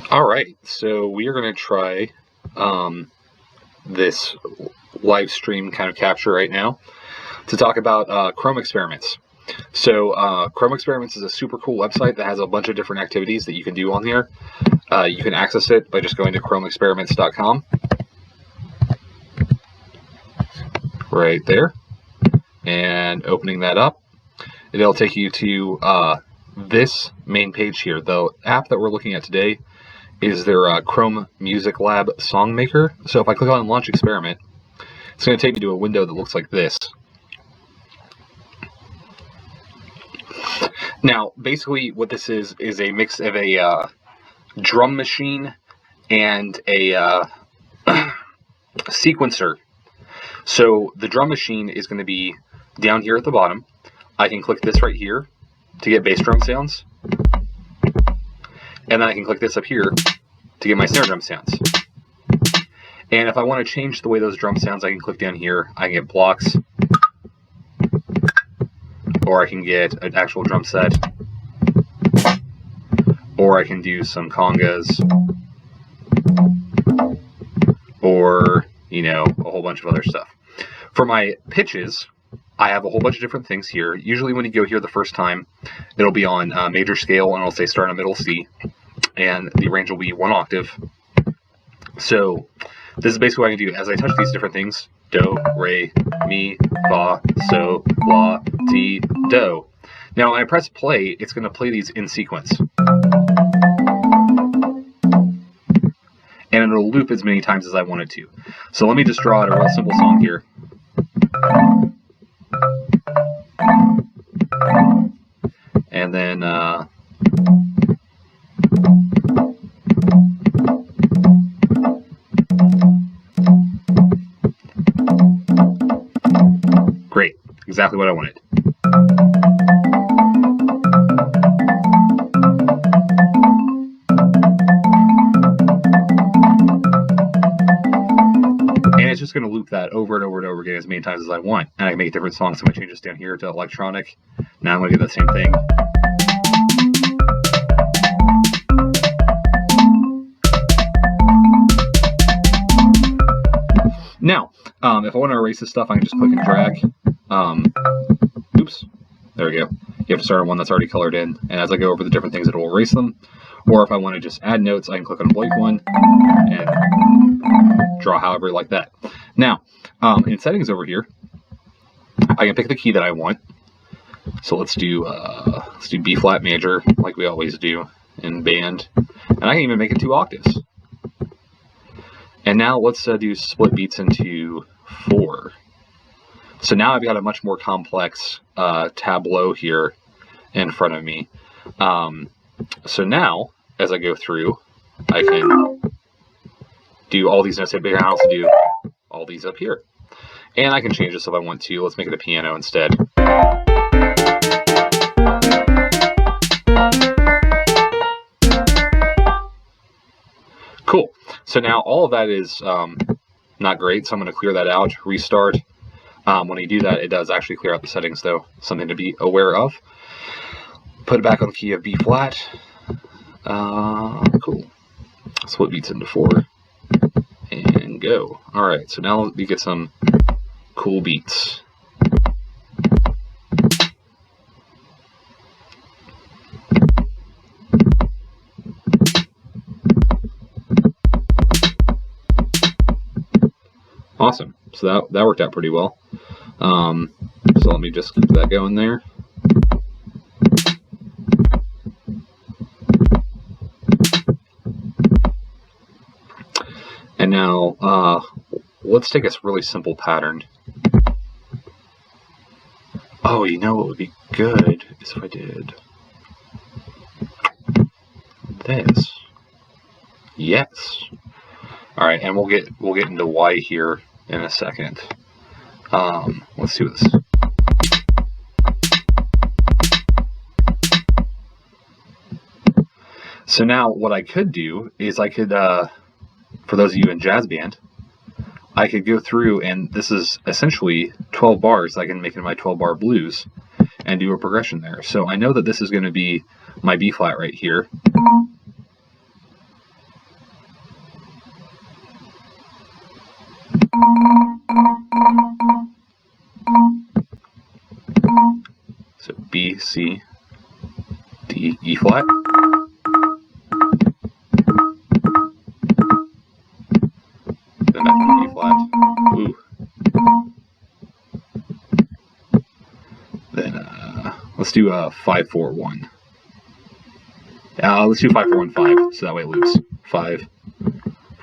All right, so we are going to try this live stream kind of capture right now to talk about Chrome experiments. So Chrome experiments is a super cool website that has a bunch of different activities that you can do on here. You can access it by just going to chromeexperiments.com right there and opening that up. It'll take you to this main page here. The app that we're looking at today is their Chrome Music Lab Song Maker. So if I click on Launch Experiment, it's going to take me to a window that looks like this. Now, basically what this is a mix of a drum machine and a sequencer. So the drum machine is going to be down here at the bottom. I can click this right here to get bass drum sounds. And then I can click this up here to get my snare drum sounds. And if I want to change the way those drum sounds, I can click down here. I can get blocks, or I can get an actual drum set, or I can do some congas, or, you know, a whole bunch of other stuff. For my pitches, I have a whole bunch of different things here. Usually when you go here the first time, it'll be on major scale, and it'll say start on middle C, and the range will be 1 octave. So this is basically what I can do. As I touch these different things, do, re, mi, fa, so, la, ti, do. Now when I press play, it's going to play these in sequence. And it'll loop as many times as I want it to. So let me just draw out a real simple song here. And then great, exactly what I wanted. And it's just going to loop that over and over and over again as many times as I want. And I can make different songs. So I'm going to change this down here to electronic. Now I'm going to do the same thing. Now, if I want to erase this stuff, I can just click and drag. Oops, there we go. You have to start on one that's already colored in, and as I go over the different things, it will erase them. Or if I want to just add notes, I can click on a blank one and draw however like that. Now, in settings over here, I can pick the key that I want. So let's do B flat major like we always do in band, and I can even make it 2 octaves. And now let's do split beats into 4. So now I've got a much more complex tableau here in front of me. So now, as I go through, I can do all these notes up here. I can also do all these up here. And I can change this if I want to. Let's make it a piano instead. Cool. So now all of that is not great, so I'm going to clear that out, restart. When you do that, it does actually clear out the settings, though. Something to be aware of. Put it back on the key of B flat. Cool. Split beats into 4. And go. Alright, so now we get some cool beats. Awesome. So that worked out pretty well. So let me just keep that going there. And now let's take a really simple pattern. Oh, you know what would be good is if I did this. Yes. All right, and we'll get into why here in a second. Let's do this. So now what I could do is I could, for those of you in jazz band, I could go through, and this is essentially 12 bars I can make into my 12-bar blues and do a progression there. So I know that this is going to be my B flat right here. So B, C, D, E flat. Then back to E flat. Ooh. Then let's do 5, 4, 1. Let's do 5, 4, 1, 5. So that way it loops. 5,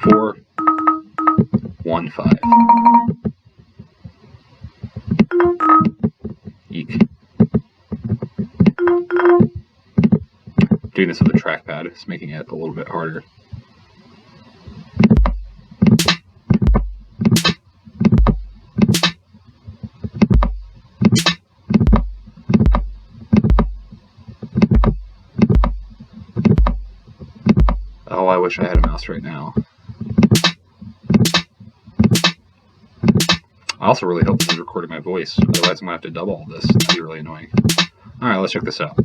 4, 1, 5. Eek. Doing this with a trackpad is making it a little bit harder. Oh, I wish I had a mouse right now. I also really hope this is recording my voice, otherwise I'm going to have to double all this. That'd be really annoying. Alright, let's check this out.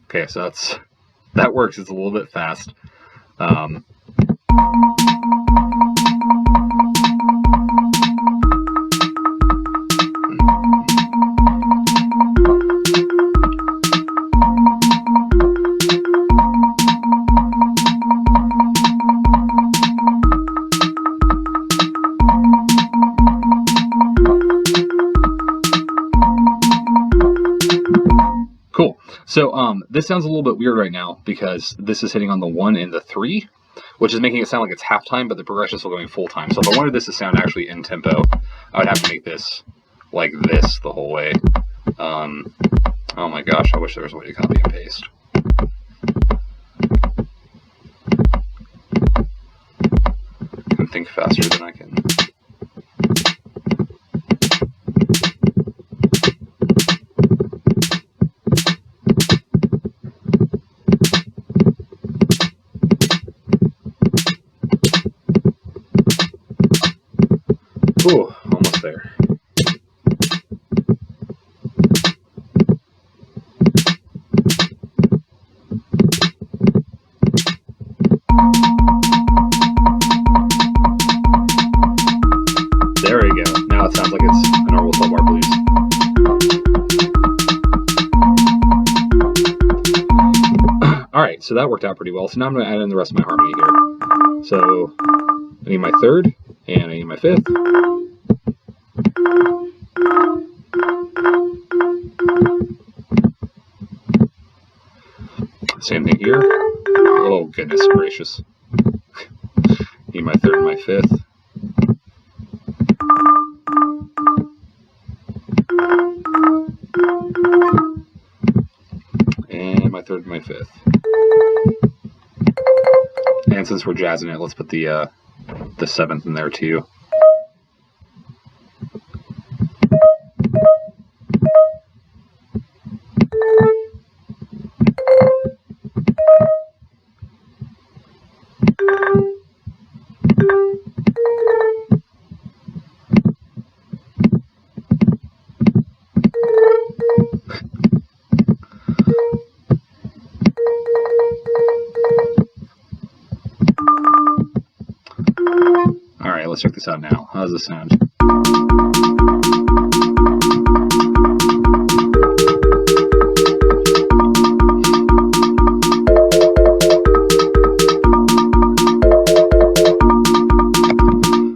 Okay, so that works. It's a little bit fast. Cool. So this sounds a little bit weird right now because this is hitting on the 1 and the 3, which is making it sound like it's half time, but the progression is still going full time. So if I wanted this to sound actually in tempo, I would have to make this like this the whole way. Oh my gosh, I wish there was a way to copy and paste. I can think faster than I can. Ooh, almost there. There we go. Now it sounds like it's a normal 12-bar blues. Alright, so that worked out pretty well. So now I'm going to add in the rest of my harmony here. So I need my 3rd, and I need my 5th. Same thing here. Oh, goodness gracious. Need my 3rd and my 5th. And my 3rd and my 5th. And since we're jazzing it, let's put the 7th in there too. Alright, let's check this out now. How does this sound?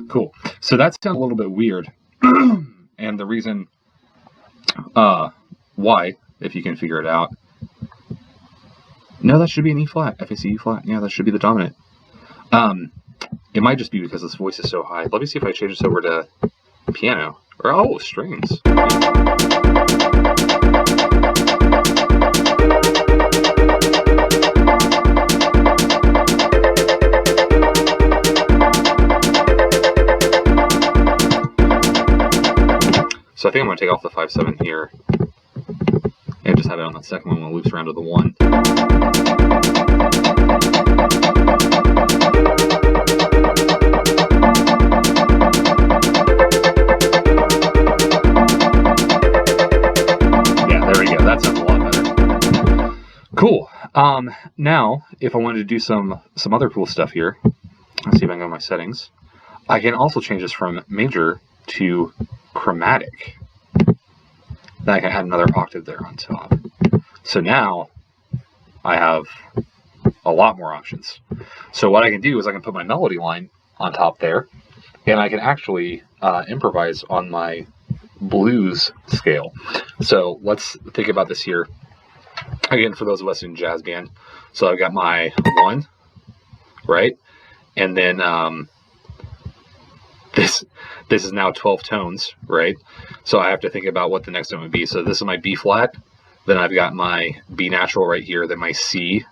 Cool. So that sounds a little bit weird. And the reason why, if you can figure it out. No, that should be an E flat. F A C E flat. Yeah, that should be the dominant. It might just be because this voice is so high. Let me see if I change this over to piano. Or, oh, strings. So I think I'm going to take off the 5/7 here and just have it on that second one when it loops around to the 1. That sounds a lot better. Cool. Now, if I wanted to do some other cool stuff here, let's see if I can go to my settings. I can also change this from major to chromatic. Then I can add another octave there on top. So now I have a lot more options. So what I can do is I can put my melody line on top there, and I can actually improvise on my blues scale. So let's think about this here. Again, for those of us in jazz band, so I've got my 1, right? And then this is now 12 tones, right? So I have to think about what the next one would be. So this is my B flat, then I've got my B natural right here, then my C,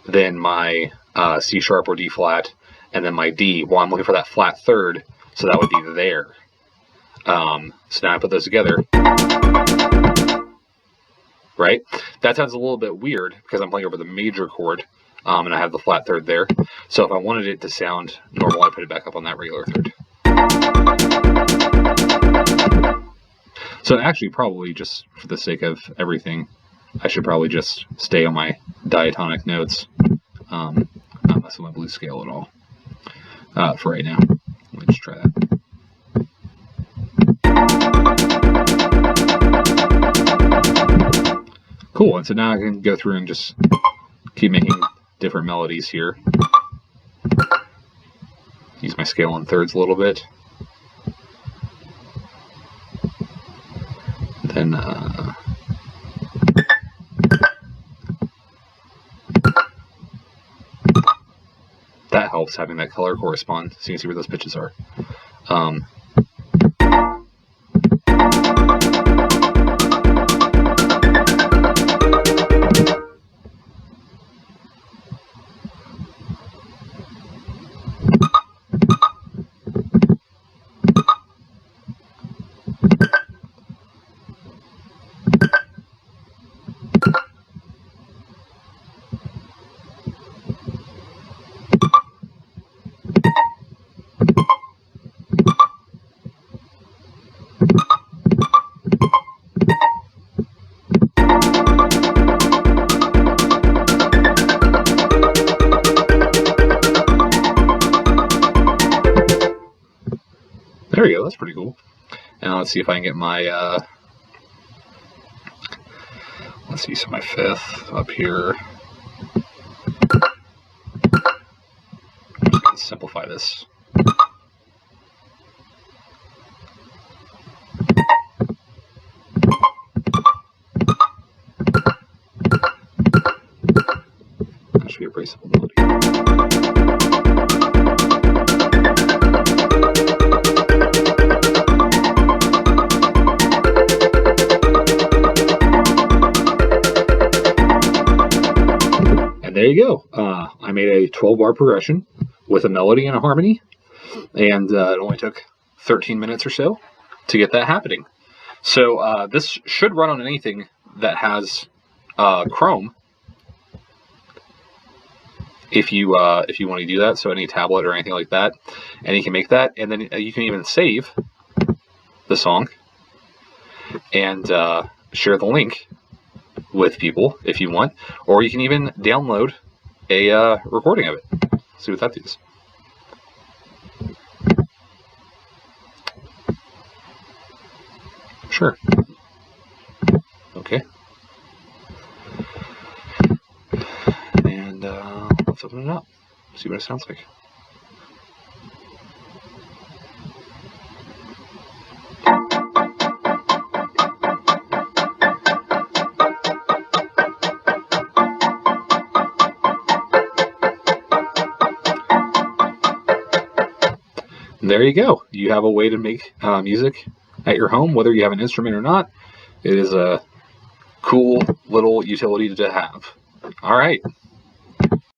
then my C sharp or D flat, and then my D. Well, I'm looking for that flat third, so that would be there. So now I put those together, right? That sounds a little bit weird because I'm playing over the major chord, and I have the flat third there. So if I wanted it to sound normal, I put it back up on that regular third. So actually, probably just for the sake of everything, I should probably just stay on my diatonic notes, not mess with my blues scale at all for right now. Let me just try that. Cool, and so now I can go through and just keep making different melodies here. Use my scale on thirds a little bit. Then that helps, having that color correspond so you can see where those pitches are. There we go, that's pretty cool. And let's see if I can get my, let's see, so my 5th up here. I'm just going to simplify this. That should be a pretty simple melody. There you go. I made a 12-bar progression with a melody and a harmony, and it only took 13 minutes or so to get that happening. So this should run on anything that has Chrome, if you want to do that. So any tablet or anything like that, and you can make that, and then you can even save the song and share the link with people if you want, or you can even download a recording of it. See what that does. Sure. Okay. And let's open it up. See what it sounds like. There you go. You have a way to make music at your home, whether you have an instrument or not. It is a cool little utility to have. All right.